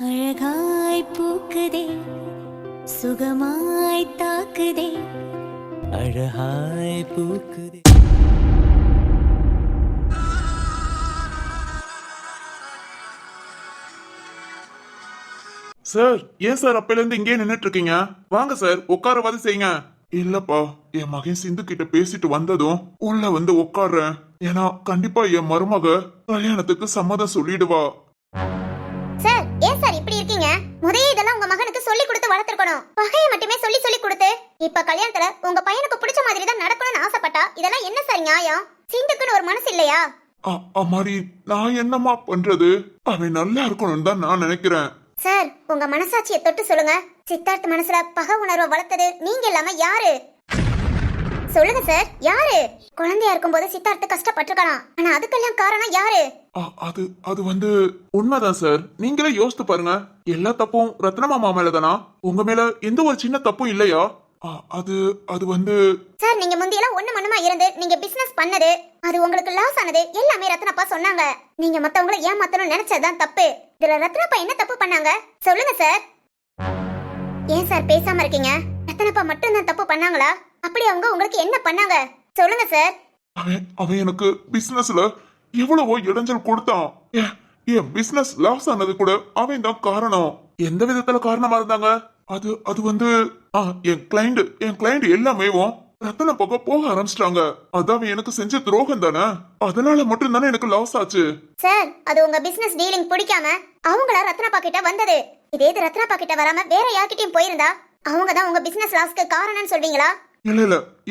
அழகாய் பூக்குதே சுகமாய் தாக்குதே அழகாய் பூக்குதே. சார் ஏன் சார் அப்பையில இருந்து இங்கே நின்னுட்டு இருக்கீங்க? வாங்க சார் உட்காரவாது செய்யுங்க. இல்லப்பா, என் மகன் சிந்து கிட்ட பேசிட்டு வந்ததும் உள்ள வந்து உட்கார்றேன். ஏன்னா கண்டிப்பா என் மருமக கல்யாணத்துக்கு சம்மதம் சொல்லிடுவா. சார் ஏன் சார் இப்படி இருக்கீங்க? முதல்ல இதெல்லாம் உங்க மகனுக்கு சொல்லி கொடுத்து வளர்த்திருக்கணும். பகையை மட்டுமே சொல்லி சொல்லி கொடுத்து இப்ப கல்யாணத்துல உங்க பையனுக்கு பிடிச்ச மாதிரி தான் நடக்கணும்னு ஆசைப்பட்டா இதெல்லாம் என்ன சார் நியாயம்? சிந்துக்குன்னு ஒரு மனசு இல்லையா? அம்மாடி, நான் என்னம்மா பண்றது? அவன் நல்லா இருக்கணும்னு தான் நான் நினைக்கிறேன். சார் உங்க மனசாட்சியை தொட்டு சொல்லுங்க. சித்தார்த் மனசுல பகை உணர்வை வளர்த்தது நீங்க இல்லாம யாரு? சொல்லுங்க சார், யாரு? குழந்தையா இருக்கும்போது சித்தார்த்து கஷ்டப்பட்டிருக்கான். ஆனா அதுக்கெல்லாம் காரணம் யாரு? அது வந்து உண்மைதான் சார். நீங்களே யோசித்து பாருங்க. எல்லா தப்பும் ரத்னமாமா மேலதானா? உங்க மேல எந்த ஒரு சின்ன தப்பும் இல்லையா? அது வந்து சார், நீங்க முந்தியெல்லாம் ஒண்ணு மண்ணுமா இருந்து நீங்க பிசினஸ் பண்ணது, அது உங்களுக்கு லாஸ் ஆனது எல்லாமே ரத்னப்பா சொன்னாங்க. நீங்க மத்தவங்கள ஏமாத்தணும்னு நினைச்சதுதான் தப்பு. இதுல ரத்னப்பா என்ன தப்பு பண்ணாங்க? சொல்லுங்க சார். ஏன் சார் பேசாம இருக்கீங்க? ரத்னப்பா மட்டும் தான் தப்பு பண்ணாங்களா? அப்படி அவங்க உங்களுக்கு என்ன பண்ணாங்க? சொல்லுங்க சார். அவன் எனக்கு பிசினஸ்ல எவ்வளவோ இடைஞ்சல் கொடுத்தான். என் பிசினஸ் லாஸ் ஆனது கூட அவன் தான் காரணம். எந்த விதத்துல காரணமா இருந்தாங்க? அது வந்து என் கிளைண்ட் எல்லாமே ரத்தன பக்கம் போக ஆரம்பிச்சிட்டாங்க. அதான் எனக்கு செஞ்ச துரோகம் தானே. அதனால மட்டும் தானே எனக்கு லாஸ் ஆச்சு. சார், அது உங்க பிசினஸ் டீலிங் பிடிக்காம அவங்கள ரத்னப்பா கிட்ட வந்தது. இதே ரத்னப்பா கிட்ட வராம வேற யார்கிட்டயும் போயிருந்தா அவங்க தான் உங்க பிசினஸ் லாஸ்க்கு காரணம்னு சொல்வீங்களா?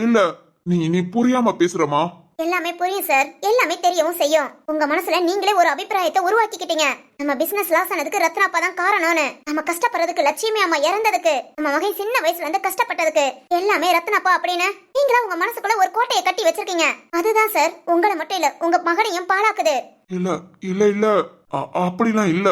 இல்ல நீ புரியாம பேசுறமா? எல்லாமே புரியும் சார், எல்லாமே தெரியவும் செய்யும். உங்க மனசுல நீங்களே ஒரு அபிப்பிராயத்தை உருவாக்கிக்கிட்டீங்க. நம்ம பிசினஸ் லாஸ் ஆனதுக்கு ரத்னாப்பா தான் காரணம்னு. நம்ம கஷ்டப்படுறதுக்கு, லட்சுமி அம்மா இறந்ததுக்கு, நம்ம மகன் சின்ன வயசுல இருந்து கஷ்டப்பட்டதுக்கு எல்லாமே ரத்னாப்பா அப்படின்னு நீங்களா உங்க மனசுக்குள்ள ஒரு கோட்டையை கட்டி வச்சிருக்கீங்க. அதுதான் சார் உங்களை மட்டும் இல்ல உங்க மகனையும் பாழாக்குது. இல்ல அப்படிலாம் இல்ல.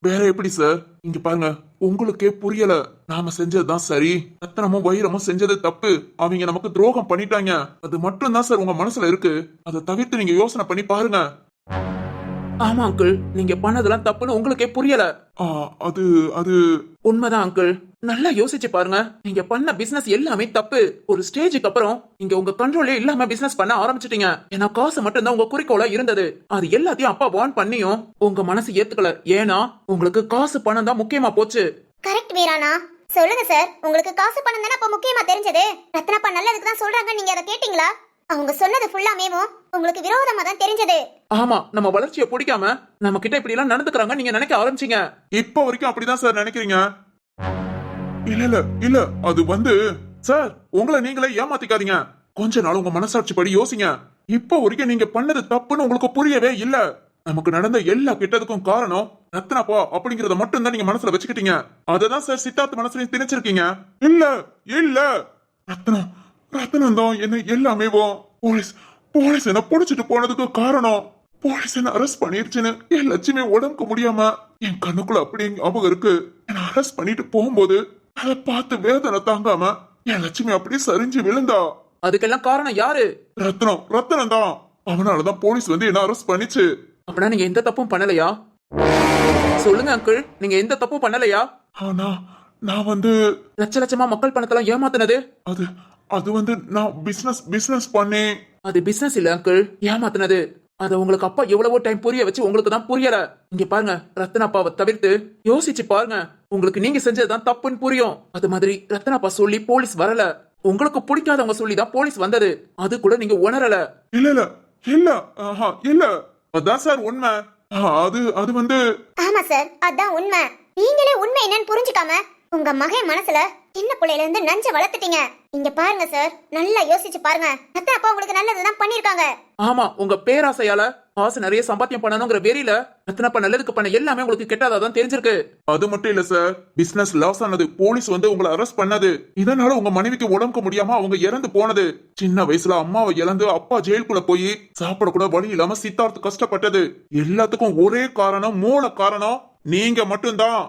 வேற எப்படி சார்? இங்க பாருங்க, உங்களுக்கே புரியல. நாம செஞ்சதுதான் சரி, ரத்தனமும் வைரமும் செஞ்சது தப்பு. அவங்க நமக்கு துரோகம் பண்ணிட்டாங்க. அது மட்டும் தான் சார் உங்க மனசுல இருக்கு. அதை தவிர்த்து நீங்க யோசனை பண்ணி பாருங்க. ஆமா அங்கிள், நீங்க பண்ணதெல்லாம் தப்புன்னு உங்களுக்கே புரியல. அது உண்மைதான் அங்கிள். நல்லா யோசிச்சு பாருங்க. நீங்க பண்ண பிசினஸ் எல்லாமே தப்பு. ஒரு ஸ்டேஜுக்கு அப்புறம் நீங்க உங்க கண்ட்ரோலே இல்லாம பிசினஸ் பண்ண ஆரம்பிச்சிட்டீங்க. ஏன்னா காசு மட்டும் தான் உங்க குறிக்கோளா இருந்தது. அது எல்லாத்தையும் அப்பா வார்ன் பண்ணியும் உங்க மனசு ஏத்துக்கல. ஏன்னா உங்களுக்கு காசு பணம் தான் முக்கியமா போச்சு. கரெக்ட் வீரானா. சொல்லுங்க சார், உங்களுக்கு காசு பணம் தானே அப்ப முக்கியமா தெரிஞ்சது. ரத்னப்பா நல்லதுக்கு தான் சொல்றாங்க, நீங்க அதை கேட்டீங்களா? அவங்க சொன்னது ஃபுல்லாமேவும் உங்களுக்கு விரோதமா தான் தெரிஞ்சது. ஆமா, நம்ம வளர்ச்சியை பிடிக்காம நம்ம கிட்ட இப்படி எல்லாம் நடந்துக்கிறாங்க நீங்க நினைக்க ஆரம்பிச்சீங்க. இப்ப வரைக்கும் அப்படிதான் சார் நினைக்கிறீங்க? இல்ல அது வந்து சார், உங்களை நீங்களே ஏமாத்திக்காதீங்க. கொஞ்ச நாள் உங்க மனசாட்சி படி யோசிங்க. இப்ப வரைக்கும் நீங்க பண்ணது தப்புன்னு உங்களுக்கு புரியவே இல்ல. நமக்கு நடந்த எல்லா கிட்டதுக்கும் காரணம் ரத்னாப்பா அப்படிங்கறத மட்டும் தான் நீங்க மனசுல வச்சுக்கிட்டீங்க. அததான் சார் சித்தார்த் மனசுல திணிச்சிருக்கீங்க. இல்ல ரத்னம் தான் என்ன எல்லாமே போலீஸ் என்ன புடிச்சிட்டு போனதுக்கு காரணம். போலீஸ் என்ன அரெஸ்ட் பண்ணிருச்சுன்னு என் லட்சுமி உடம்புக்கு முடியாம என் கண்ணுக்குள்ள அப்படி ஞாபகம் இருக்கு. என்ன அரெஸ்ட் பண்ணிட்டு போகும்போது அதை பார்த்து வேதனை தாங்காம என் லட்சுமி அப்படியே சரிஞ்சு விழுந்தா. அதுக்கெல்லாம் காரணம் யாரு? ரத்னம் தான். அவனாலதான் போலீஸ் வந்து என்ன அரெஸ்ட் பண்ணிச்சு. அப்படின்னா நீங்க எந்த தப்பும் பண்ணலையா? சொல்லுங்க அங்கிள், நீங்க எந்த தப்பும் பண்ணலையா? நான் வந்து லட்சமா மக்கள் பணத்தெல்லாம் ஏமாத்தினது அது வந்து நான் பிசினஸ் பண்ணி. அது பிசினஸ் இல்ல அங்கிள், ஏமாத்தினது. அத உங்களுக்கு அப்பா எவ்வளவோ டைம் புரிய வச்சு உங்களுக்கு தான் புரியல. இங்க பாருங்க, ரத்னாப்பாவை தவிர்த்து யோசிச்சு பாருங்க. உங்களுக்கு நீங்க செஞ்சதுதான் தப்புன்னு புரியும். அது மாதிரி ரத்னாப்பா சொல்லி போலீஸ் வரல. உங்களுக்கு பிடிக்காதவங்க சொல்லிதான் போலீஸ் வந்தது. அது கூட நீங்க உணரல. இல்ல அதான் சார் உண்மை. அது வந்து ஆமா சார், அதான் உண்மை. நீங்களே உண்மை என்னன்னு புரிஞ்சுக்காம உங்க மகன் மனசுல சின்ன பிள்ளையில இருந்து நஞ்ச வளர்த்துட்டீங்க. இங்க பாருங்க சார், நல்லா யோசிச்சு பாருங்க. ரத்னப்பா உங்களுக்கு நல்லதுதான் பண்ணிருக்காங்க. ஆமா, உங்க பேராசையால காசு நிறைய சம்பாத்தியம் பண்ணணுங்கிற வெறியில ரத்னப்பா நல்லதுக்கு பண்ண எல்லாமே உங்களுக்கு கெட்டதாதான் தெரிஞ்சிருக்கு. அது மட்டும் இல்ல சார், பிசினஸ் லாஸ் ஆனது, போலீஸ் வந்து உங்களை அரெஸ்ட் பண்ணது, இதனால உங்க மனைவிக்கு உடம்புக்கு முடியாம அவங்க இறந்து போனது, சின்ன வயசுல அம்மாவை இழந்து அப்பா ஜெயிலுக்குள்ள போய் சாப்பிட கூட வழி இல்லாம சித்தார்த்து கஷ்டப்பட்டது, எல்லாத்துக்கும் ஒரே காரணம், மூல காரணம் நீங்க மட்டும்தான்.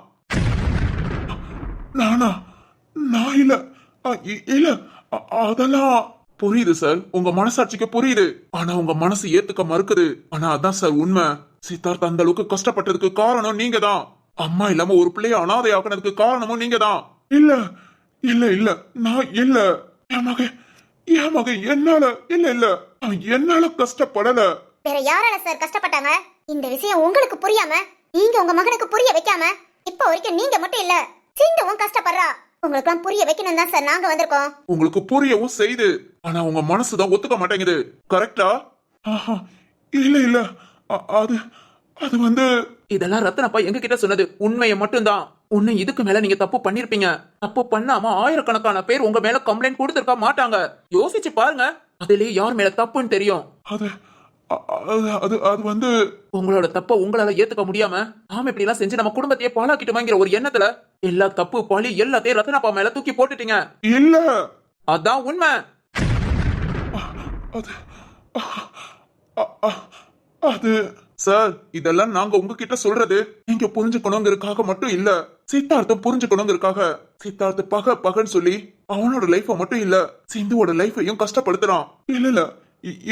நான் இல்ல அதெல்லாம் புரியுது சார், உங்க மனசாட்சிக்கு புரியுது. ஆனா உங்க மனசு ஏத்துக்க மறுக்குது. ஆனா அதான் சார் உண்மை. சித்தார்த் அந்த அளவுக்கு கஷ்டப்பட்டதுக்கு காரணம் நீங்க தான். அம்மா இல்லாம ஒரு பிள்ளைய அனாதை ஆக்குனதுக்கு காரணமும் நீங்க தான். இல்ல இல்ல இல்ல நான் இல்ல. என் மகன் என்னால இல்ல இல்ல அவன் என்னால கஷ்டப்படல. வேற யாரால சார் கஷ்டப்பட்டாங்க? இந்த விஷயம் உங்களுக்கு புரியாம நீங்க உங்க மகனுக்கு புரிய வைக்காம இப்ப வரைக்கும் நீங்க மட்டும் இல்ல சிந்துவும் கஷ்டப்படுறா. உங்களுக்கு புரிய வைக்கணும் தான் சார் நாங்க வந்திருக்கோம். உங்களுக்கு புரியவும் செய்து, ஆனா உங்க மனசுதான் ஒத்துக்க மாட்டேங்குது. கரெக்டா? இல்ல இல்ல அது அது வந்து இதெல்லாம் ரத்தனப்பா எங்க கிட்ட சொன்னது உண்மையை மட்டும்தான். உன்னை இதுக்கு மேல நீங்க தப்பு பண்ணிருப்பீங்க. தப்பு பண்ணாம ஆயிரக்கணக்கான பேர் உங்க மேல கம்ப்ளைண்ட் கொடுத்திருக்க மாட்டாங்க. யோசிச்சு பாருங்க, அதுலயே யார் மேல தப்புன்னு தெரியும். அது அது அது வந்து உங்களோட தப்ப உங்களால ஏத்துக்க முடியாம நாம இப்படி எல்லாம் செஞ்சு நம்ம குடும்பத்தையே பாழாக்கிட்டோமாங்கிற ஒரு எண்ணத்துல எல்லா தப்பு பழி எல்லாத்தையும் ரத்தனப்பா மேல தூக்கி போட்டுட்டீங்க. இல்ல அதான் உண்மை. அது அது சார், இதெல்லாம் நாங்க உங்ககிட்ட சொல்றது நீங்க புரிஞ்சுக்கணுங்கிறதுக்காக மட்டும் இல்ல, சித்தார்த்தம் புரிஞ்சுக்கணுங்கிறதுக்காக. சித்தார்த்த பகன்னு சொல்லி அவனோட லைஃப மட்டும் இல்ல சிந்துவோட லைஃபையும் கஷ்டப்படுத்துறான். இல்ல இல்ல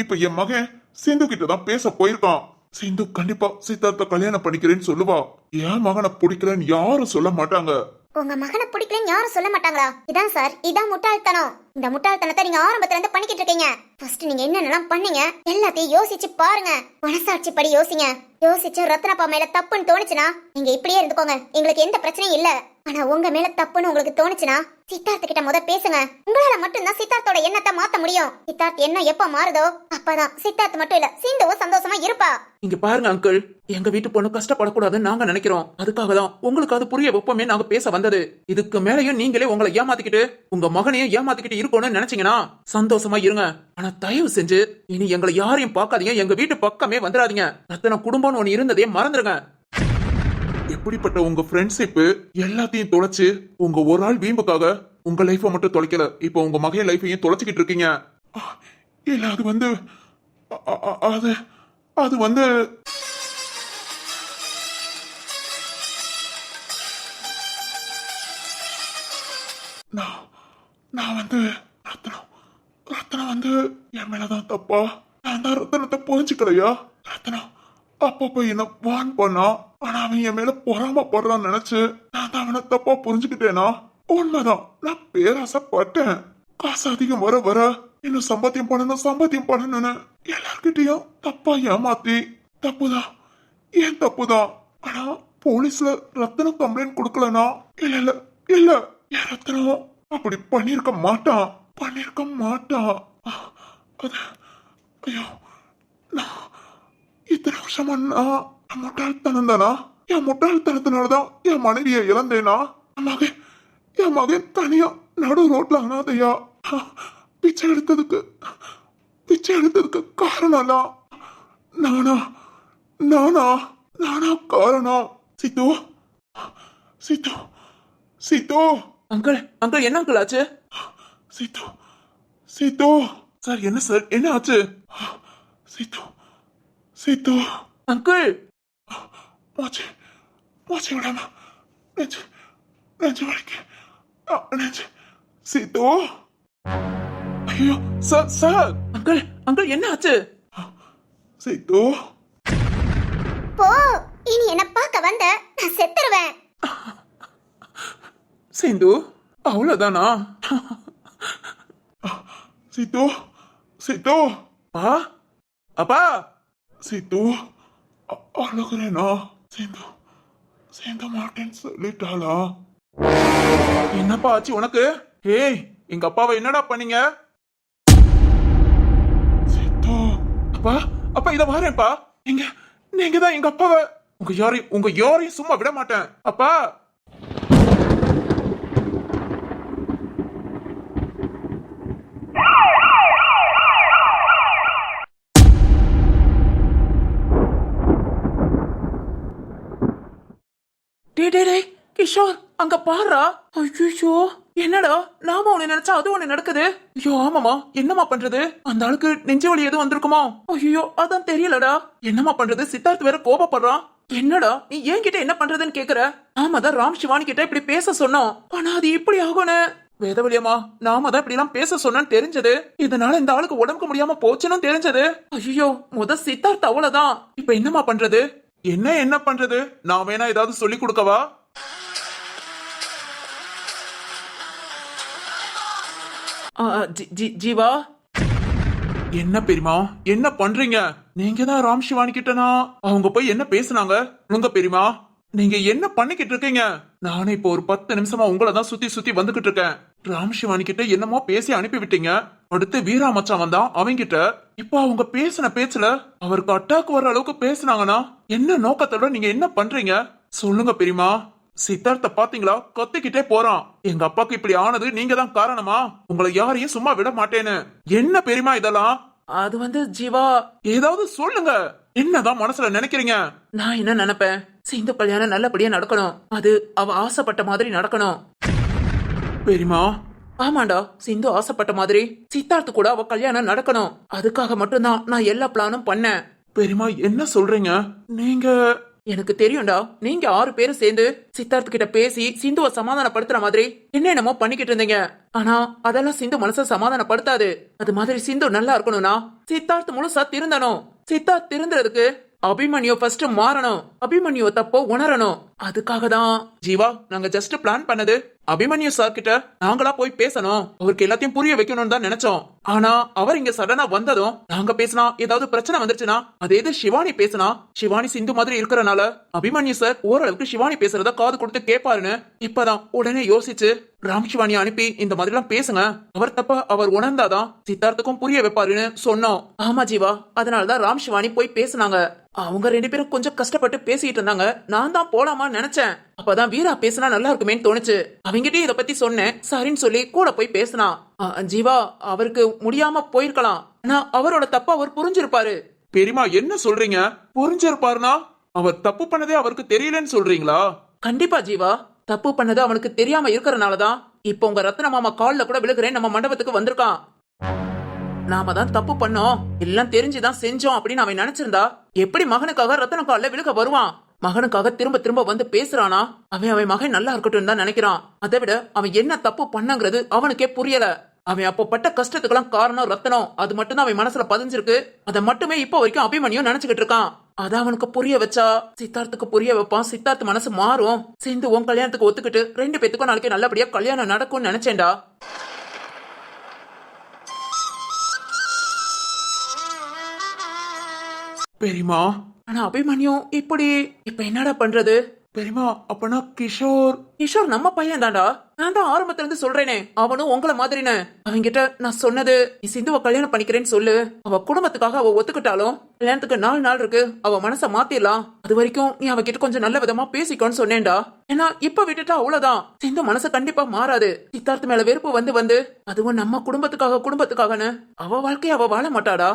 இப்ப என் மகன் சிந்து கிட்ட தான் பேச போயிருக்கான். சிந்து கண்டிப்பா சித்தார்த்த கல்யாணம் பண்ணிக்கிறேன்னு சொல்லுவா. என் மகனை பிடிக்கலன்னு யாரும் சொல்ல மாட்டாங்க. உங்க மகனை பிடிக்கலன்னு யாரும் சொல்ல மாட்டாங்களா? இதான் சார், இதான் முட்டாள்தனம். இந்த முட்டாள்தனத்தை நீங்க ஆரம்பத்துல இருந்து பண்ணிக்கிட்டு இருக்கீங்க. ஃபர்ஸ்ட் நீங்க என்னென்னலாம் பண்ணீங்க எல்லாத்தையும் யோசிச்சு பாருங்க. மனசாட்சி படி யோசிங்க. யோசிச்சு ரத்னப்பா மேல தப்புன்னு தோணுச்சுன்னா நீங்க இப்படியே இருந்துக்கோங்க, எங்களுக்கு எந்த பிரச்சனையும் இல்ல. ஆனா உங்க மேல தப்புன்னு உங்களுக்கு தோணுச்சுன்னா சித்தார்த்த கிட்ட முத பேசுங்க. உங்களால மட்டும்தான் சித்தார்த்தோட எண்ணத்தை மாத்த முடியும். சித்தார்த் எண்ணம் எப்ப மாறுதோ அப்பதான் சித்தார்த் மட்டும் இல்ல சிந்துவும் சந்தோஷமா இருப்பா. இங்க பாருங்க அங்கிள், எங்க வீட்டு பொண்ணு கஷ்டப்படக்கூடாதுன்னு நாங்க நினைக்கிறோம். அதுக்காக தான் உங்களுக்கு அது புரிய வைப்போமே நாங்க பேச வந்தது. இதுக்கு மேலையும் நீங்களே உங்களை ஏமாத்திக்கிட்டு உங்க மகனையும் ஏமாத்திக்கிட்டு இருக்கணும்னு நினைச்சீங்கன்னா சந்தோஷமா இருங்க. ஆனா தயவு செஞ்சு இனி எங்களை யாரையும் பார்க்காதீங்க, எங்க வீட்டு பக்கமே வந்துடாதீங்க. ரத்தன குடும்பம்னு ஒண்ணு இருந்ததே மறந்துருங்க. எப்படிப்பட்ட உங்க ஃப்ரெண்ட்ஷிப் எல்லாத்தையும் தொலைச்சு உங்க ஒரு ஆள் வீம்புக்காக உங்க லைஃப மட்டும் தொலைக்கல, இப்ப உங்க மகன் லைஃபையும் தொலைச்சிக்கிட்டு இருக்கீங்க. இல்ல அது வந்து அது அது வந்து நான் வந்து ரத்னம் வந்து என் மேலதான் தப்பா? நான் தான் ரத்தனத்தை புரிஞ்சுக்கலையா? ரத்னம் அப்பப்ப என்ன வான் பண்ணா, ஆனா அவன் என் மேல பொறாமப்படுறான்னு நினைச்சு நான் தான் அவனை தப்பா புரிஞ்சுக்கிட்டேனா? உண்மைதான், நான் பேராசப்பட்டேன். காசு அதிகம் வர வர இன்னும் சம்பாத்தியம் பண்ணணும்னு எல்லார்கிட்டயும் தப்பா ஏமாத்தி தப்புதான், ஏன் தப்புதான். ஆனா போலீஸ்ல ரத்தனம் கம்ப்ளைண்ட் கொடுக்கலனா இல்ல இல்ல இல்ல என் ரத்தனம் அப்படி பண்ணிருக்க மாட்டான். அது ஐயோ, இத்தனை வருஷமா நான் முட்டாள்தனம் தானா? என் முட்டாள்தனத்தினாலதான் என் மனைவியை இழந்தேனா? என் மகன் தனியா நடு ரோட்ல அனாதையா பிச்சை எடுத்ததுக்கு காரணம் நானா காரணம்? சித்து அங்கிள் அங்கிள் என்ன அங்கிள் ஆச்சு? சித்து சார், என்ன சார் என்ன ஆச்சு? சித்து அங்கிள் மூச்சு விடாம நெஞ்சு வலிக்கு சித்து. ஐயோ சார் அங்கிள் அங்கிள் என்ன ஆச்சு? சித்து போ, இனி என்ன பார்க்க வந்த நான் செத்துருவேன். சிந்து அவ்வளவுதானா? சித்து அப்பா அப்பா சித்து அழுகுறேனா? சேர்ந்த மாட்டேன்னு சொல்லிட்டாளா? என்னப்பா ஆச்சு உனக்கு? ஏய், எங்க அப்பாவை என்னடா பண்ணீங்க? சித்து அப்பா அப்பா இத வாரேன்ப்பா. நீங்க தான் எங்க அப்பாவை உங்க யாரையும் சும்மா விட மாட்டேன். அப்பா டேய் கிஷோர், அங்க பாருடா. ஐயோ என்னடா, நாம ஒண்ணு நினைச்சா அது ஒண்ணு நடக்குது. ஐயோ ஆமாமா, என்னமா பண்றது? அந்த ஆளுக்கு நெஞ்சு வலி எதுவும் வந்திருக்குமா? ஐயோ அதான் தெரியலடா. என்னமா பண்றது? சித்தார்த் வேற கோபப்படுறான். என்னடா நீ என்கிட்ட என்ன பண்றதுன்னு கேக்குற? நாம தான் ராம் சிவானி கிட்ட இப்படி பேச சொன்னோம், ஆனா அது இப்படி ஆகும்னு. வேதவழியம்மா, நாம தான் இப்படி எல்லாம் பேச சொன்னு தெரிஞ்சது. இதனால இந்த ஆளுக்கு உடம்புக்கு முடியாம போச்சுன்னு தெரிஞ்சது. ஐயோ சித்தார்த் அவ்வளவுதான். இப்ப என்னமா பண்றது? என்ன பண்றது? நான் வேணா ஏதாவது சொல்லி கொடுக்கவா? ஜீவா, என்ன பெரியமா, என்ன பண்றீங்க? நீங்க தான் ராம் சிவானி கிட்டனா அவங்க போய் என்ன பேசுனாங்க? உங்க பெரியமா, நீங்க என்ன பண்ணிக்கிட்டு இருக்கீங்க? நானே இப்போ ஒரு 10 நிமிஷமா உங்களை தான் சுத்தி சுத்தி வந்துகிட்டு இருக்கேன். ராம் சிவானி கிட்ட என்னமோ பேசி அனுப்பி விட்டீங்க. அடுத்து வீரா மச்சான் வந்தான் அவங்க கிட்ட. இப்போ அவங்க பேசின பேச்சுல அவருக்கு அட்டாக் வர அளவுக்கு பேசுனாங்கன்னா என்ன நோக்கத்தோட நீங்க என்ன பண்றீங்க? சொல்லுங்க பெரியமா. சித்தார்த்த பாத்தீங்களா? கத்திக்கிட்டே போறான். எங்க அப்பாக்கு இப்படி ஆனது நீங்க தான் காரணமா? உங்களை யாரையும் சும்மா விட மாட்டேன்னு. என்ன பெரியமா இதெல்லாம்? அது வந்து ஜீவா, ஏதாவது சொல்லுங்க. என்னதான் மனசுல நினைக்கிறீங்க? நான் என்ன நினைப்பேன், சிந்து கல்யாணம் நல்லபடியா நடக்கணும். அது அவ ஆசைப்பட்ட மாதிரி நடக்கணும். பெரியமா, ஆமாண்டா, சிந்து ஆசைப்பட்ட மாதிரி சித்தார்த்து கூட அவ கல்யாணம் நடக்கணும். அதுக்காக மட்டும்தான் நான் எல்லா பிளானும் பண்ணேன். பெரியமா என்ன சொல்றீங்க நீங்க? எனக்கு தெரியும்டா, நீங்க 6 பேரும் சேர்ந்து சித்தார்த்து கிட்ட பேசி சிந்துவை சமாதானப்படுத்துற மாதிரி என்னென்னமோ பண்ணிக்கிட்டு இருந்தீங்க. ஆனா அதெல்லாம் சிந்து மனச சமாதானப்படுத்தாது. அது மாதிரி சிந்து நல்லா இருக்கணும்னா சித்தார்த்து முழுசா திருந்தணும். சித்தார்த் திருந்துறதுக்கு அபிமன்யு ஃபர்ஸ்ட் மாறணும். அபிமன்யு தப்போ உணரணும். அதுக்காக தான் ஜீவா நாங்க ஜஸ்ட் பிளான் பண்ணது. அபிமன்யு சார் கிட்ட நாங்களா போய் பேசணும், அவருக்கு எல்லாத்தையும் புரிய வைக்கணும்னு தான் நினைச்சோம். ஆனா அவர் இங்க சடனா வந்ததும் நாங்க பேசினா ஏதாவது பிரச்சனை வந்துருச்சுன்னா அதே இது சிவானி பேசினா, சிவானி சிந்து மாதிரி இருக்கறனால அபிமன்யு சார் ஓரளவுக்கு சிவானி பேசுறத காது கொடுத்து கேட்பாருன்னு இப்பதான் உடனே யோசிச்சு ராம் சிவானி அனுப்பி இந்த மாதிரி எல்லாம் பேசுங்க, அவர் தப்ப அவர் உணர்ந்தாதான் சித்தார்த்துக்கும் புரிய வைப்பாருன்னு சொன்னோம். ஆமா ஜீவா, அதனாலதான் ராம் சிவானி போய் பேசினாங்க. அவங்க 2 பேரும் கொஞ்சம் கஷ்டப்பட்டு பேசிட்டு இருந்தாங்க. நான் தான் போலாமா நினைச்சேன். அப்பதான் வீரா பேசினா நல்லா இருக்குமேன்னு தோணுச்சு. அவங்கிட்டே இத பத்தி சொன்னேன். சரின்னு சொல்லி கூட போய் பேசினா. ஜீவா, அவருக்கு முடியாம போயிருக்கலாம். ஆனா அவரோட தப்ப அவர் புரிஞ்சிருப்பாரு. பெரியமா என்ன சொல்றீங்க? புரிஞ்சிருப்பாருனா அவர் தப்பு பண்ணதே அவருக்கு தெரியலன்னு சொல்றீங்களா? கண்டிப்பா ஜீவா, தப்பு பண்ணது அவனுக்கு தெரியாம இருக்கறனாலதான் இப்ப உங்க ரத்ன மாமா கால்ல கூட விழுகிறேன் நம்ம மண்டபத்துக்கு வந்திருக்கான். நாம தான் தப்பு பண்ணோம், எல்லாம் தெரிஞ்சுதான் செஞ்சோம் அப்படின்னு அவன் நினைச்சிருந்தா எப்படி மகனுக்காக ரத்தன கால்ல விழுக வருவான்? மகனுக்காக திரும்ப திரும்ப வந்து பேசுறானா? அவன் மகன் நல்லா இருக்கட்டும் தான் நினைக்கிறான். அதை விட அவன் என்ன தப்பு பண்ணங்கிறது அவனுக்கே புரியல. அவன் அப்போ பட்ட கஷ்டத்துக்கெல்லாம் காரணம் ரத்தனம். அது மட்டும் தான் அவன் மனசுல பதிஞ்சிருக்கு. அதை மட்டுமே இப்போ வரைக்கும் அபிமன்யும் நினைச்சுக்கிட்டு இருக்கான். அத அவனுக்கு புரிய வச்சா சித்தார்த்துக்கு புரிய வைப்பான். சித்தார்த்து மனசு மாறும். சிந்து உன் கல்யாணத்துக்கு ஒத்துக்கிட்டு 2 பேத்துக்கும் நாளைக்கு நல்லபடியா கல்யாணம் நடக்கும்னு நினைச்சேன்டா. பெரியமா, ஆனா அபிமன்யும் இப்ப என்னடா பண்றது? பெரியமா, அப்பனா கிஷோர் நம்ம பையன் தான்டா. நான் தான் ஆரம்பத்துல இருந்து சொல்றேனே, அவனும் உங்கள மாதிரின்னு. அவங்கிட்ட நான் சொன்னது, நீ சிந்துவை கல்யாணம் பண்ணிக்கிறேன்னு சொல்லு. அவ குடும்பத்துக்காக அவ ஒத்துக்கிட்டாலும் கல்யாணத்துக்கு 4 நாள் இருக்கு, அவ மனச மாத்திரலாம். அது வரைக்கும் நீ அவகிட்ட கொஞ்சம் நல்ல விதமா பேசிக்கோன்னு சொன்னேன்டா. ஏன்னா இப்ப விட்டுட்டா அவ்வளவுதான், சிந்து மனசு கண்டிப்பா மாறாது. சித்தார்த்து மேல வெறுப்பு வந்து அதுவும் நம்ம குடும்பத்துக்காகன்னு அவ வாழ்க்கைய அவ வாழ மாட்டாடா.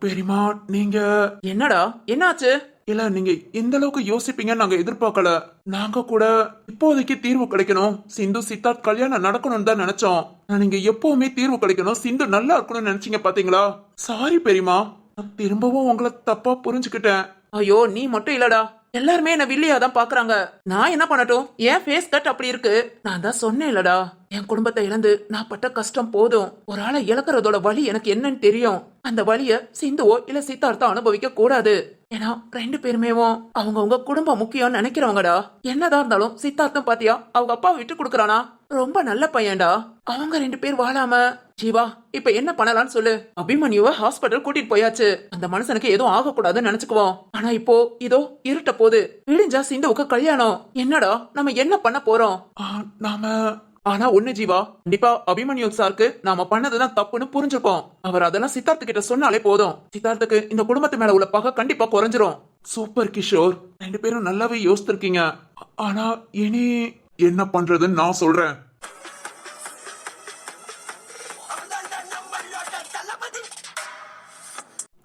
பெரியமா, நீங்க என்னடா என்னாச்சு? இல்ல, நீங்க இந்த அளவுக்கு யோசிப்பீங்கன்னு நாங்க எதிர்பார்க்கல. நாங்க கூட இப்போதைக்கு தீர்வு கிடைக்கணும், சிந்து சித்தார்த் கல்யாணம் நடக்கணும்னு தான் நினைச்சோம். நீங்க எப்பவுமே தீர்வு கிடைக்கணும், சிந்து நல்லா இருக்கணும்னு நினைச்சீங்க பாத்தீங்களா? சாரி பெரியமா, நான் திரும்பவும் உங்களை தப்பா புரிஞ்சுக்கிட்டேன். ஐயோ, நீ மட்டும் இல்லடா, எல்லாருமே என்ன வில்லியா தான் பாக்குறாங்க. நான் என்ன பண்ணட்டும்? என் ஃபேஸ் கட் அப்படி இருக்கு. நான் தான் சொன்னேன் இல்லடா, என் குடும்பத்தை இழந்து நான் பட்ட கஷ்டம் போதும். ஒரு ஆளை இழக்கிறதோட வலி எனக்கு என்னன்னு தெரியும். அந்த வலிய சிந்துவோ இல்ல சித்தார்த்தோ அனுபவிக்க கூடாது. ஏன்னா 2 பேருமேவும் அவங்க குடும்பம் முக்கியம் நினைக்கிறவங்கடா. என்னதான் இருந்தாலும் சித்தார்த்தம் பாத்தியா, அவங்க அப்பா விட்டு கொடுக்கறானா? ரொம்ப நல்ல பையன்டா. அவங்க 2 பேர் வாழாம ஜீவா இப்ப என்ன பண்ணலாம்னு சொல்லு. அபிமன்யுவ ஹாஸ்பிட்டல் கூட்டிட்டு போயாச்சு. அந்த மனுஷனுக்கு எதுவும் ஆகக்கூடாதுன்னு நினைச்சுக்குவோம். ஆனா இப்போ இதோ இருட்ட போது, விடிஞ்சா சிந்துவுக்கு கல்யாணம். என்னடா நம்ம என்ன பண்ண போறோம்? ஆனா ஒண்ணு ஜீவா, கண்டிப்பா அபிமன்யு சாருக்கு நாம பண்ணதுதான் தப்புன்னு புரிஞ்சுப்போம். அவர் அதெல்லாம் சித்தார்த்து கிட்ட சொன்னாலே போதும். சித்தார்த்துக்கு இந்த குடும்பத்து மேல உள்ள பகை கண்டிப்பா குறைஞ்சிரும். சூப்பர் கிஷோர், 2 பேரும் நல்லாவே யோசிச்சிருக்கீங்க. ஆனா இனி என்ன பண்றதுன்னு நான் சொல்றேன்.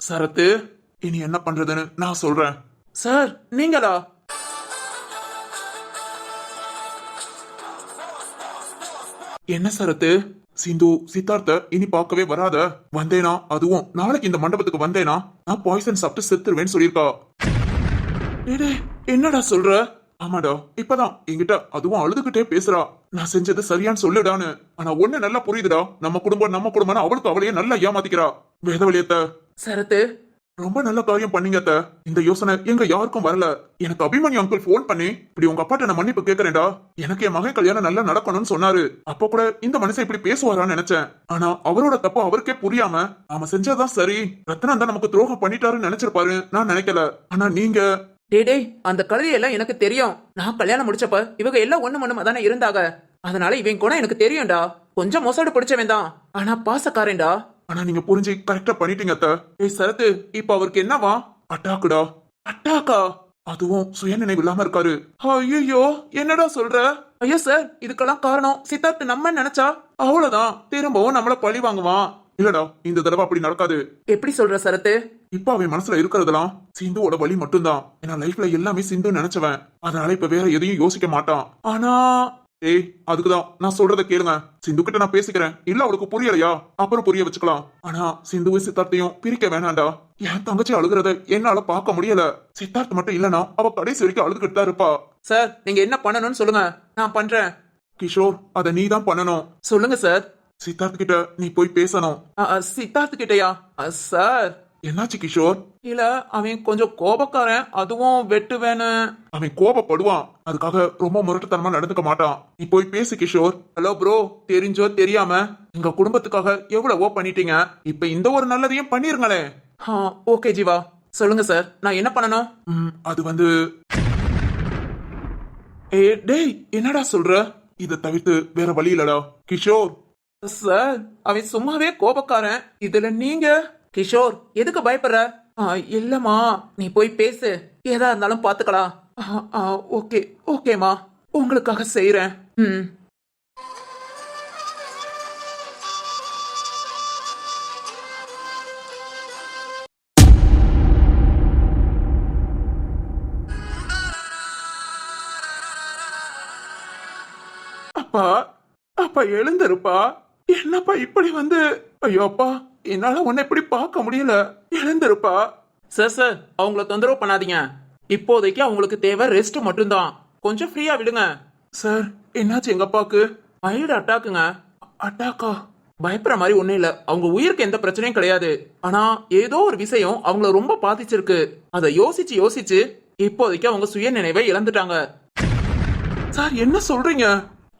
சரத்து, இனி என்ன பண்றதுன்னு நான் சொல்றேன். சார் நீங்களா? என்ன சரத்து? சிந்து சித்தார்த்த இனி பார்க்கவே வராத. வந்தேனா, அதுவும் நாளைக்கு இந்த மண்டபத்துக்கு வந்தேனா நான் பாய்சன் சாப்பிட்டு செத்துருவேன்னு சொல்லியிருக்கா. என்னடா சொல்ற? ஆமாடா, இப்பதான் என்கிட்ட அதுவும் அழுதுகிட்டே பேசுறா. நான் செஞ்சது சரியான்னு சொல்லுடான்னு. ஆனா ஒண்ணு நல்லா புரியுதுடா, நம்ம குடும்பம் அவளுக்கு அவளையே நல்லா ஏமாத்திக்கிறா. வேதவழியத்த சரத்து, ரொம்ப நல்ல காரியம் பண்ணீங்க அத்தை. இந்த யோசனை எங்க யாருக்கும் வரல. எனக்கு அபிமன்யு அங்கிள் போன் பண்ணி இப்படி உங்க அப்பாட்ட நான் மன்னிப்பு கேக்குறேன்டா, எனக்கு என் மகன் கல்யாணம் நல்லா நடக்கணும்னு சொன்னாரு. அப்ப கூட இந்த மனுஷன் இப்படி பேசுவாரான்னு நினைச்சேன். ஆனா அவரோட தப்பு அவருக்கே புரியாம நாம செஞ்சதான் சரி, ரத்னா தான் நமக்கு துரோகம் பண்ணிட்டாருன்னு நினைச்சிருப்பாரு. நான் நினைக்கல. ஆனா நீங்க டேய் அந்த கழுதையெல்லாம் எனக்கு தெரியும். நான் கல்யாணம் முடிச்சப்ப இவங்க எல்லாம் ஒண்ணு மண்ணுமா தானே இருந்தாங்க. அதனால இவன் கூட எனக்கு தெரியும்டா. கொஞ்சம் மோசடி பிடிச்சவன் தான், ஆனா பாசக்காரன்டா. ஆனா நீங்க புரிஞ்சு கரெக்டா பண்ணிட்டீங்க அத்தை. ஏய் சரத்து, இப்ப அவருக்கு என்னவா? அட்டாக்குடா. அட்டாக்கா? அதுவும் சுயநினைவு இல்லாம இருக்காரு. ஐயோ, என்னடா சொல்ற? ஐயோ சார், இதுக்கெல்லாம் காரணம் சித்தார்த் நம்ம நினைச்சா அவ்வளவுதான், திரும்பவும் நம்மள பழி வாங்குவான். இல்லடா, இந்த தடவை அப்படி நடக்காது. எப்படி சொல்ற சரத்து? இப்ப அவன் மனசுல இருக்கிறதெல்லாம் சிந்துவோட வழி மட்டும்தான். ஏன்னா லைஃப்ல எல்லாமே சிந்து நினைச்சவன். அதனால இப்ப வேற எதையும் யோசிக்க மாட்டான். ஆனா ஏய், அதுக்குதான் நான் சொல்றத கேளுங்க. சிந்து கிட்ட நான் பேசிக்கிறேன். இல்ல அவளுக்கு புரியலையா, அப்புறம் புரிய வச்சுக்கலாம். ஆனா சிந்துவும் சித்தார்த்தையும் பிரிக்க வேணாண்டா. என் தங்கச்சி அழுகிறத என்னால பார்க்க முடியல. சித்தார்த் மட்டும் இல்லனா அவ கடைசி வரைக்கும் அழுதுகிட்டு தான் இருப்பா. சார் நீங்க என்ன பண்ணணும்னு சொல்லுங்க, நான் பண்றேன். கிஷோர், அத நீ தான் பண்ணணும். சொல்லுங்க சார். சித்தார்த் கிட்ட நீ போய் பேசணும். சித்தார்த் கிட்டயா? சார் என்னாச்சு கிஷோர்? இல்ல, அவன் கொஞ்சம் கோபக்காரன், அதுவும் வெட்டுவேன்னு. அவன் கோபப்படுவான், அதுக்காக ரொம்ப முரட்டுத்தனமா நடந்துக்க மாட்டான். நீ போய் பேசு கிஷோர். ஹலோ ப்ரோ, தெரிஞ்சோ தெரியாம எங்க குடும்பத்துக்காக எவ்வளவோ பண்ணிட்டீங்க, இப்ப இந்த ஒரு நல்லதையும் பண்ணிருங்களே. ஓகே ஜீவா, சொல்லுங்க சார், நான் என்ன பண்ணணும்? அது வந்து டேய் என்னடா சொல்ற? இத தவிர்த்து வேற வழி இல்லடா கிஷோர். சார் அவன் சும்மாவே கோபக்காரன், இதுல நீங்க கிஷோர் எதுக்கு பயப்படுற? இல்லம்மா, நீ போய் பேசு, ஏதா இருந்தாலும் பாத்துக்கலாம். ஓகே ஓகேமா, உங்களுக்காக செய்யறேன். அப்பா, அப்பா எழுந்திருப்பா. என்னப்பா இப்படி வந்து? ஐயோ அப்பா, என்னால உன்னை இப்படி பார்க்க முடியல. எழுந்திருப்பா. சார் அவங்கள தொந்தரவு பண்ணாதீங்க. இப்போதைக்கு அவங்களுக்கு தேவை ரெஸ்ட் மட்டும்தான். கொஞ்சம் ஃப்ரீயா விடுங்க. சார் என்னாச்சு எங்க அப்பாக்கு? மைல்டு அட்டாக்குங்க. அட்டாக்கா? பயப்படுற மாதிரி ஒண்ணும் இல்ல, அவங்க உயிருக்கு எந்த பிரச்சனையும் கிடையாது. ஆனா ஏதோ ஒரு விஷயம் அவங்கள ரொம்ப பாதிச்சிருக்கு. அதை யோசிச்சு யோசிச்சு இப்போதைக்கு அவங்க சுய நினைவை இழந்துட்டாங்க. சார் என்ன சொல்றீங்க?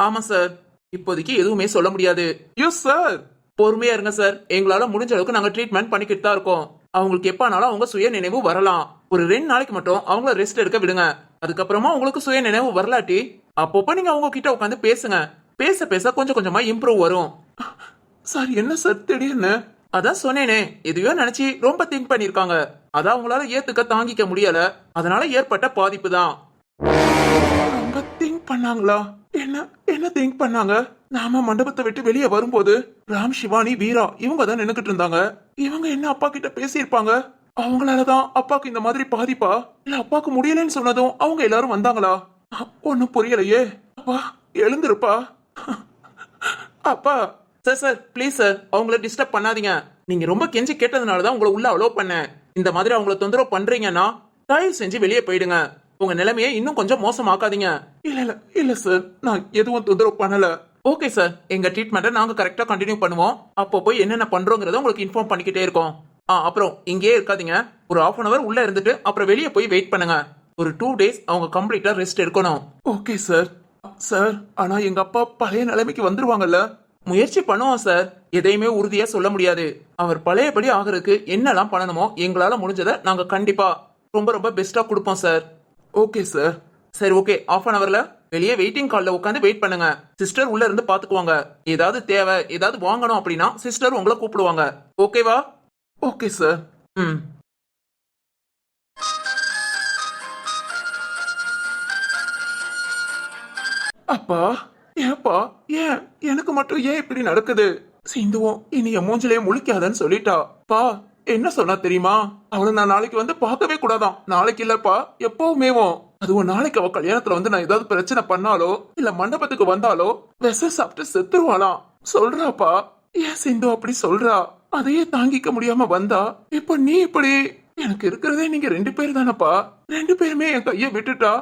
ஆமா சார், இப்போதைக்கு எதுவுமே சொல்ல முடியாது. Yes sir. பொறுமையா இருங்க சார், எங்களால முடிஞ்ச அளவுக்கு நாங்க ட்ரீட்மெண்ட் பண்ணிக்கிட்டு தான் இருக்கோம். அவங்களுக்கு எப்பனாலும் அவங்க சுய நினைவு வரலாம். ஒரு 2 நாளைக்கு மட்டும் அவங்கள ரெஸ்ட் எடுக்க விடுங்க. அதுக்கப்புறமா உங்களுக்கு சுய நினைவு வரலாட்டி அப்பப்போ நீங்க அவங்க கிட்ட உட்காந்து பேசுங்க. பேச பேச கொஞ்சம் கொஞ்சமா இம்ப்ரூவ் வரும். சார் என்ன சார் திடீர்னு? அதான் சொன்னேனே, எதையோ நினைச்சு ரொம்ப திங்க் பண்ணிருக்காங்க. அதான் அவங்களால ஏத்துக்க தாங்கிக்க முடியல, அதனால ஏற்பட்ட பாதிப்பு தான். அவங்க திங்க் பண்ணாங்களா? என்ன என்ன திங்க் பண்ணாங்க? நாம மண்டபத்தை விட்டு வெளியே வரும்போது ராம், சிவானி, வீரா இவங்க தான் நின்னுக்கிட்டு இருந்தாங்க. இவங்க என்ன அப்பா கிட்ட பேசியிருப்பாங்க? அவங்களாலதான் அப்பாக்கு இந்த மாதிரி பாதிப்பா? இல்ல அப்பாக்கு முடியலன்னு சொன்னதும் அவங்க எல்லாரும் வந்தாங்களா? ஒன்னும் புரியலையே. அப்பா எழுந்திருப்பா. அப்பா. சார் ப்ளீஸ் சார், அவங்கள டிஸ்டர்ப் பண்ணாதீங்க. நீங்க ரொம்ப கெஞ்சி கேட்டதுனாலதான் உங்களை உள்ள அலோவ் பண்ணேன். இந்த மாதிரி அவங்கள தொந்தரவு பண்றீங்கன்னா தயவு செஞ்சு வெளியே போயிடுங்க. உங்க நிலைமையை இன்னும் கொஞ்சம் மோசமாக்காதீங்க. இல்ல சார், நான் எதுவும் தொந்தரவு பண்ணல. ஓகே சார், எங்க ட்ரீட்மெண்ட்டை நாங்க கரெக்டா கண்டினியூ பண்ணுவோம். அப்போ போய் என்னென்ன பண்றோங்கிறத உங்களுக்கு இன்ஃபார்ம் பண்ணிக்கிட்டே இருக்கோம். அப்புறம் இங்கேயே இருக்காதீங்க, ஒரு 1/2 hour உள்ள இருந்துட்டு அப்புறம் வெளியே போய் வெயிட் பண்ணுங்க. ஒரு 2 days அவங்க கம்ப்ளீட்டா ரெஸ்ட் எடுக்கணும். Okay sir. சார் ஆனா எங்க அப்பா பழைய நிலைமைக்கு வந்துருவாங்கல்ல? முயற்சி பண்ணுவோம் சார், எதையுமே உறுதியா சொல்ல முடியாது. அவர் பழையபடி ஆகிறதுக்கு என்னெல்லாம் பண்ணணுமோ எங்களால முடிஞ்சதை நாங்க கண்டிப்பா ரொம்ப ரொம்ப பெஸ்டா கொடுப்போம் சார். Okay sir. சரி ஓகே, 1/2 hourல வெளியே வெயிட்டிங் கால்ல உட்காந்து வெயிட் பண்ணுங்க. சிஸ்டர் உள்ள இருந்து பாத்துக்குவாங்க. ஏதாவது தேவை, ஏதாவது வாங்கணும் அப்படின்னா சிஸ்டர் உங்களை கூப்பிடுவாங்க. ஓகேவா? Okay sir. அப்பா, ஏப்பா, ஏன் எனக்கு மட்டும் ஏன் இப்படி நடக்குது? சிந்துவும் இனி என் மூஞ்சிலே முழிக்காதன்னு சொல்லிட்டா. பா என்ன சொன்னா தெரியுமா? அவளை நான் நாளைக்கு வந்து பார்க்கவே கூடாதான். நாளைக்கு இல்லப்பா, எப்பவுமேவும். அதுவும் நாளைக்கு அவ கல்யாணத்துல வந்து நான் ஏதாவது பிரச்சனை பண்ணாலோ இல்ல மண்டபத்துக்கு வந்தாலோ விஷம் சாப்பிட்டு செத்துருவாளாம் சொல்றாப்பா. ஏன் சிந்து அப்படி சொல்றா? அதையே தாங்கிக்க முடியாம வந்தா இப்ப நீ இப்படி? எனக்கு இருக்கிறதே நீங்க 2 பேர் தானப்பா. 2 பேருமே என் கைய விட்டுட்டா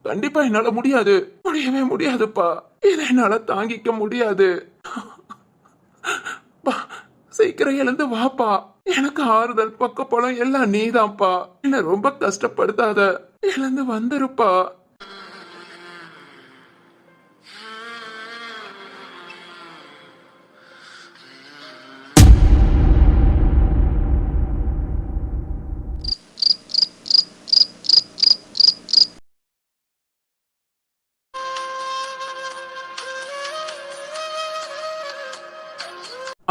கண்டிப்பா என்னால முடியாது. முடியவே முடியாதுப்பா. இதை என்னால தாங்கிக்க முடியாது. பா, சீக்கிரம் எழுந்து வாப்பா. எனக்கு ஆறுதல் பக்கப்பலம் எல்லாம் நீதான்ப்பா. என்ன ரொம்ப கஷ்டப்படுத்தாத. எழுந்து வந்துருப்பா.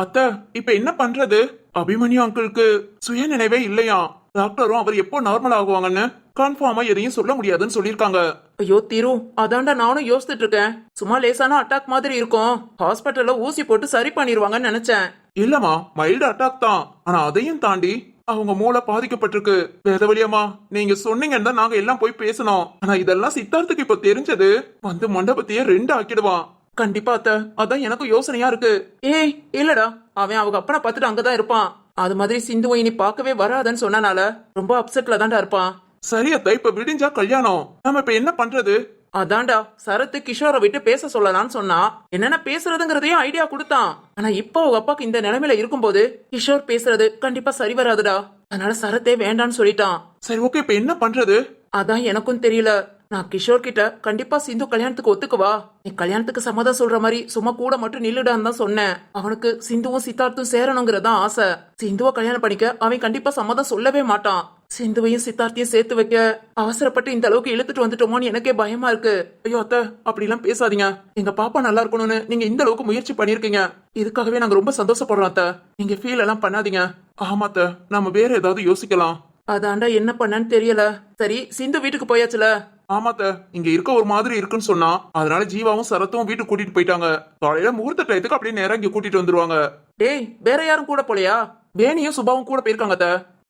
அத்த, இப்ப என்ன பண்றது? அபிமன்யு அங்கிளுக்கு சுய நினைவே இல்லையா? டாக்டரும் அவர் எப்போ நார்மல் ஆகுவாங்கன்னு கன்ஃபார்மா எதையும் சொல்ல முடியாதுன்னு சொல்லிருக்காங்க. ஐயோ திரு, அதான்டா நானும் யோசிச்சுட்டு இருக்கேன். சும்மா லேசான அட்டாக் மாதிரி இருக்கும், ஹாஸ்பிட்டல்ல ஊசி போட்டு சரி பண்ணிடுவாங்கன்னு நினைச்சேன். இல்லம்மா, மைல்டு அட்டாக் தான். ஆனா அதையும் தாண்டி அவங்க மூளை பாதிக்கப்பட்டிருக்கு. வேதவழியம்மா, நீங்க சொன்னீங்கன்னு தான் நாங்க எல்லாம் போய் பேசணும். ஆனா இதெல்லாம் சித்தார்த்துக்கு இப்ப தெரிஞ்சது வந்து மண்டபத்தையே 2 ஆக்கிடுவான். கண்டிப்பா அத்த, அதான் எனக்கும் யோசனையா இருக்கு. ஏய் இல்லடா, அவன் அவங்க அப்பனை பார்த்துட்டு அங்கதான் இருப்பான். அது மாதிரி சிந்துவை இனி பார்க்கவே வராதுன்னு சொன்னனால ரொம்ப அப்செட்ல தான்டா இருப்பான். சரி அத்த, இப்ப விடிஞ்சா கல்யாணம். நம்ம இப்ப என்ன பண்றது? அதான்டா சரத்து கிஷோரை விட்டு பேச சொல்லலாம்னு சொன்னா, என்னென்ன பேசுறதுங்கிறதையும் ஐடியா கொடுத்தான். ஆனா இப்போ அவங்க அப்பாக்கு இந்த நிலைமையில இருக்கும்போது கிஷோர் பேசுறது கண்டிப்பா சரி வராதுடா. அதனால சரத்தே வேண்டான்னு சொல்லிட்டான். சரி ஓகே, இப்ப என்ன பண்றது? அதான் எனக்கும் தெரியல. நான் கிஷோர் கிட்ட கண்டிப்பா சிந்து கல்யாணத்துக்கு ஒத்துக்குவா, நீ கல்யாணத்துக்கு சம்மதம் சொல்ற மாதிரி சும்மா கூட மட்டும் நில்லுடான்னு தான் சொன்னேன். அவனுக்கு சிந்துவும் சித்தார்த்தும் சேரணுங்கிறதான் ஆசை. சிந்துவை கல்யாணம் பண்ணிக்க அவன் கண்டிப்பா சம்மதம் சொல்லவே மாட்டான். சிந்துவையும் சித்தார்த்தையும் சேர்த்து வைக்க அவசரப்பட்டு இந்த அளவுக்கு இழுத்துட்டு வந்துட்டோமோன்னு எனக்கே பயமா இருக்கு. ஐயோ அத்த, அப்படி எல்லாம் பேசாதீங்க. எங்க பாப்பா நல்லா இருக்கணும்னு நீங்க இந்த அளவுக்கு முயற்சி பண்ணிருக்கீங்க. இதுக்காகவே நாங்க ரொம்ப சந்தோஷப்படுறோம் அத்த. நீங்க ஃபீல் எல்லாம் பண்ணாதீங்க. ஆமா அத்த, நம்ம வேற ஏதாவது யோசிக்கலாம். அதான்டா என்ன பண்ணன்னு தெரியல. சரி சிந்து வீட்டுக்கு போயாச்சுல? ஆமாத்த, இங்க இருக்க ஒரு மாதிரி இருக்குன்னு சொன்னா, அதனால ஜீவாவும் சரத்தும் வீட்டுக்கு கூட்டிட்டு போயிட்டாங்க. காலையில முகூர்த்த டயத்துக்கு அப்படியே நேரம் இங்க கூட்டிட்டு வந்துருவாங்க. டேய், வேற யாரும் கூட போலையா? வேணியும் சுபாவும் கூட போயிருக்காங்க அத்த.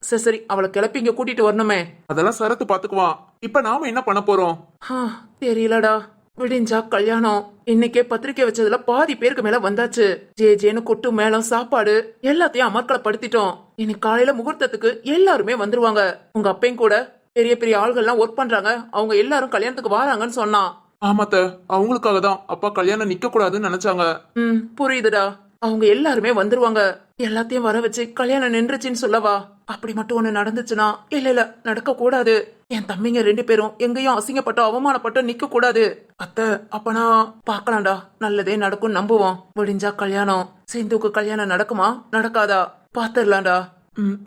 சரி சரி, அவளை கிளப்பி இங்க கூட்டிட்டு வரணுமே. அதெல்லாம் சரத்து பாத்துக்குவான். இப்ப நாம என்ன பண்ண போறோம்? தெரியலடா. விடிஞ்சா கல்யாணம். இன்னைக்கே பத்திரிக்கை வச்சதுல பாதி பேருக்கு மேல வந்தாச்சு. ஜேன்னு கொட்டு மேளம் சாப்பாடு எல்லாத்தையும் அமர்க்கலப்படுத்திட்டோம். இன்னைக்கு காலையில முகூர்த்தத்துக்கு எல்லாருமே வந்துருவாங்க. உங்க அப்பையும் கூட பெரிய பெரிய ஆள்கள்லாம் ஒர்க் பண்றாங்க, அவங்க எல்லாரும் கல்யாணத்துக்கு வராங்கன்னு சொன்னான். ஆமாத்த, அவங்களுக்காக தான் அப்பா கல்யாணம் நிக்க கூடாதுன்னு நினைச்சாங்க. புரியுதுடா. அவங்க எல்லாருமே வந்துருவாங்க. எல்லாத்தையும் வர வச்சு கல்யாணம் நின்றுச்சுன்னு சொல்லவா? அப்படி மட்டும் ஒண்ணு நடந்துச்சுன்னா, இல்ல நடக்க கூடாது. என் தம்பிங்க 2 பேரும் எங்கேயும் அசிங்கப்பட்டோ அவமானப்பட்டோ நிக்க கூடாது. அத்தை, அப்பனா பாக்கலாம்டா, நல்லதே நடக்கும் நம்புவோம். முடிஞ்சா கல்யாணம். சிந்துக்கு கல்யாணம் நடக்குமா நடக்காதா பாத்துடலாம்டா.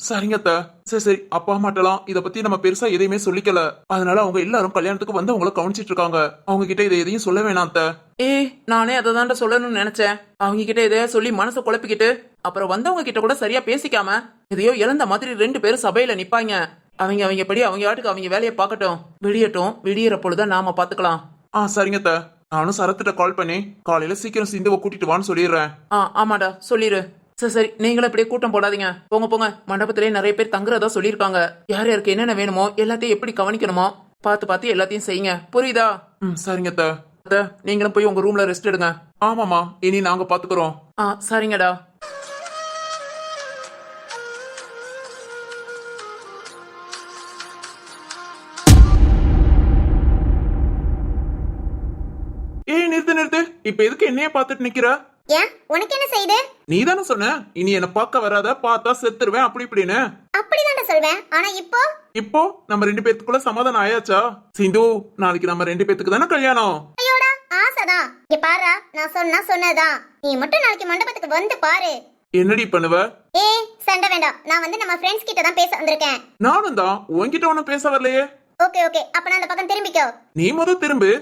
சரிங்க அத்த. சரி அப்பா அம்மாட்டலாம் இத பத்தி நம்ம பெருசா எதையுமே சொல்லிக்கல. அதனால அவங்க எல்லாரும் கல்யாணத்துக்கு வந்து அவங்கள கவனிச்சிட்டு இருக்காங்க. அவங்க கிட்ட இதை எதையும் சொல்ல வேணாம் அத்த. நானே அதை தான்டா சொல்லணும்னு நினைச்சேன். அவங்க கிட்ட இதைய சொல்லி மனசை குழப்பிக்கிட்டு அப்புறம் வந்தவங்க கிட்ட கூட சரியா பேசிக்காம எதையோ இழந்த மாதிரி 2 பேரும் சபையில நிப்பாங்க. அவங்க படி அவங்க ஆட்டுக்கு அவங்க வேலையை பார்க்கட்டும். விடியட்டும், விடியற பொழுதுதான் நாம பாத்துக்கலாம். சரிங்க அத்த. நானும் சரத்திட்ட கால் பண்ணி காலையில சீக்கிரம் சிந்துவை கூட்டிட்டு வான்னு சொல்லிடுறேன். ஆமாடா சொல்லிரு. சரி நீங்களும் இப்படியே கூட்டம் போடாதீங்க. போங்க. மண்டபத்திலே நிறைய பேர் தங்குறதா சொல்லியிருக்காங்க. யார் யாருக்கு என்னென்ன வேணுமோ எல்லாத்தையும் எப்படி கவனிக்கணுமோ பார்த்து எல்லாத்தையும் செய்யுங்க. புரியுதா? சரிங்க அத்த. நீங்களும் போய் உங்க ரூம்ல ரெஸ்ட் எடுங்க. ஆமாமா, இனி நாங்க பாத்துக்கிறோம். சரிங்கடா. நிறுத்து. இப்ப எதுக்கு என்னைய பாத்துட்டு நிக்கிற? ஏன், உனக்கு என்ன செய்யுது? நீ தானே சொன்ன இனி என்ன பார்க்க வராத, பார்த்தா செத்துருவேன் அப்படி இப்படின்னு. அப்படிதான்டா சொல்வேன். ஆனா இப்போ நம்ம 2 பேத்துக்குள்ள சமாதானம் ஆயாச்சா? சிந்து, நாளைக்கு நம்ம 2 பேத்துக்கு தானே கல்யாணம். ஐயோடா, ஆசைதான். இங்க பாரு, நான் சொன்னதான். நீ மட்டும் நாளைக்கு மண்டபத்துக்கு வந்து பாரு. என்னடி பண்ணுவ? சண்டை வேண்டாம். நான் வந்து நம்ம ஃப்ரெண்ட்ஸ் கிட்ட தான் பேச வந்திருக்கேன். நானும் தான். உன்கிட்ட ஒண்ணும் பேச வரலையே. ஓகே அப்ப நான் அந்த பக்கம் திரும்பிக்கோ. நீ திரும்பு.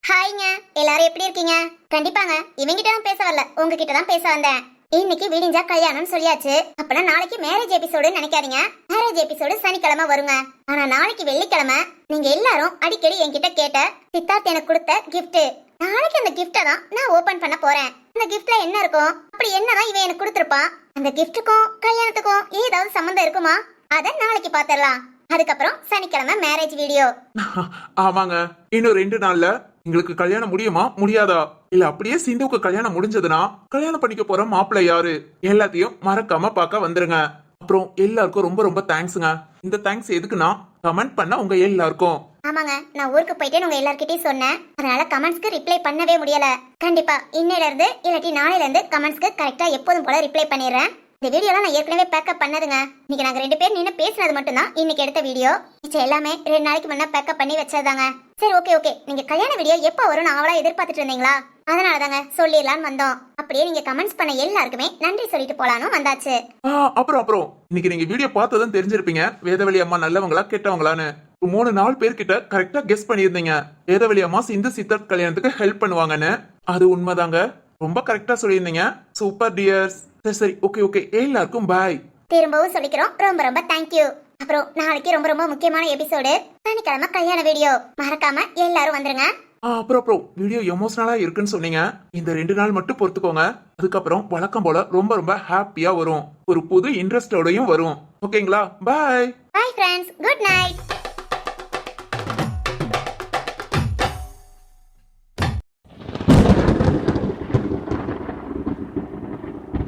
ஹாய்ங்க, எல்லாரும் எப்படி இருக்கீங்க? கண்டிப்பாங்க, இவங்கிட்ட தான் பேச வரல, உங்ககிட்ட தான் பேச வந்தேன். இன்னைக்கு விடிஞ்சா கல்யாணம் சொல்லியாச்சு. அப்பனா நாளைக்கு மேரேஜ் எபிசோடு நினைக்காதீங்க. மேரேஜ் எபிசோடு சனிக்கிழமை வருங்க. ஆனா நாளைக்கு வெள்ளிக்கிழமை நீங்க எல்லாரும் அடிக்கடி என்கிட்ட கேட்ட சித்தார்த் எனக்கு கொடுத்த கிஃப்ட். நாளைக்கு அந்த கிஃப்ட தான் நான் ஓபன் பண்ண போறேன். அந்த கிஃப்ட்ல என்ன இருக்கும், அப்படி என்னதான் இவன் எனக்கு கொடுத்திருப்பான்? அந்த கிஃப்ட்டுக்கும் கல்யாணத்துக்கும் ஏதாவது சம்பந்தம் இருக்குமா? அத நாளைக்கு பாத்திரலாம். அதுக்கப்புறம் சனிக்கிழமை மேரேஜ் வீடியோ. ஆமாங்க, இன்னும் 2 நாள்ல எங்களுக்கு கல்யாணம் முடியுமா முடியாதா? இல்ல அப்படியே சிந்துவுக்கு கல்யாணம் முடிஞ்சதுன்னா கல்யாணம் பண்ணிக்க போற மாப்பிள்ளை யாரு எல்லாத்தையும் மறக்காம பார்க்க வந்துருங்க. அப்புறம் எல்லாருக்கும் ரொம்ப ரொம்ப தேங்க்ஸுங்க. இந்த தேங்க்ஸ் எதுக்குன்னா, கமெண்ட் பண்ண உங்க எல்லாருக்கும். ஆமாங்க, நான் ஊருக்கு போயிட்டேன்னு உங்க எல்லார்கிட்டயும் சொன்னேன். அதனால கமெண்ட்ஸ்க்கு ரிப்ளை பண்ணவே முடியல. கண்டிப்பா இன்னையில இருந்து இல்லாட்டி நாளையில இருந்து கமெண்ட்ஸ்க்கு கரெக்டா எப்போதும் போல ரிப்ளை பண்ணிடுறேன். இந்த வீடியோலாம் நான் ஏற்கனவே பேக்கப் பண்ணதுங்க. இன்னைக்கு நாங்க 2 பேர் நின்று பேசுனது மட்டும் தான் இன்னைக்கு எடுத்த வீடியோ. மிச்சம் எல்லாமே 2 நாளைக்கு முன்ன பேக்கப் பண்ணி வச்சதாங்க. சரி, ஓகே. நீங்க கல்யாண வீடியோ எப்போ வரும் அவளா எதிர்பார்த்துட்டு இருந்தீங்களா? அதனால தாங்க சொல்லிடலான்னு வந்தோம். அப்படியே நீங்க கமெண்ட்ஸ் பண்ண எல்லாருக்குமே நன்றி சொல்லிட்டு போலான்னு வந்தாச்சு. அப்புறம் இன்னைக்கு நீங்க வீடியோ பார்த்ததும் தெரிஞ்சிருப்பீங்க வேதவழி அம்மா நல்லவங்களா கெட்டவங்களான்னு. 3-4 பேர்கிட்ட கரெக்டா கெஸ் பண்ணியிருந்தீங்க வேதவழி அம்மா சிந்து சித்தார்த் கல்யாணத்துக்கு ஹெல்ப் பண்ணுவாங்கன்னு. அது உண்மைதாங்க, ரொம்ப கரெக்டா சொல்லியிருந்தீங்க. Super dears. சரி, ஓகே. எல்லாருக்கும் பாய். திரும்பவும் சொல்லிக்கிறோம், ரொம்ப தேங்க்யூ. அப்புறம் நாளைக்கு ரொம்ப முக்கியமான எபிசோடு, சனிக்கிழமை கல்யாண வீடியோ. மறக்காம எல்லாரும் வந்துருங்க. அப்புறம் வீடியோ எமோஷனலா இருக்குன்னு சொன்னீங்க. இந்த 2 நாள் மட்டும் பொறுத்துக்கோங்க. அதுக்கப்புறம் வழக்கம் போல ரொம்ப ஹாப்பியா வரும். ஒரு புது இன்ட்ரெஸ்டோடையும் வரும். ஓகேங்களா? பாய். Bye friends, good night.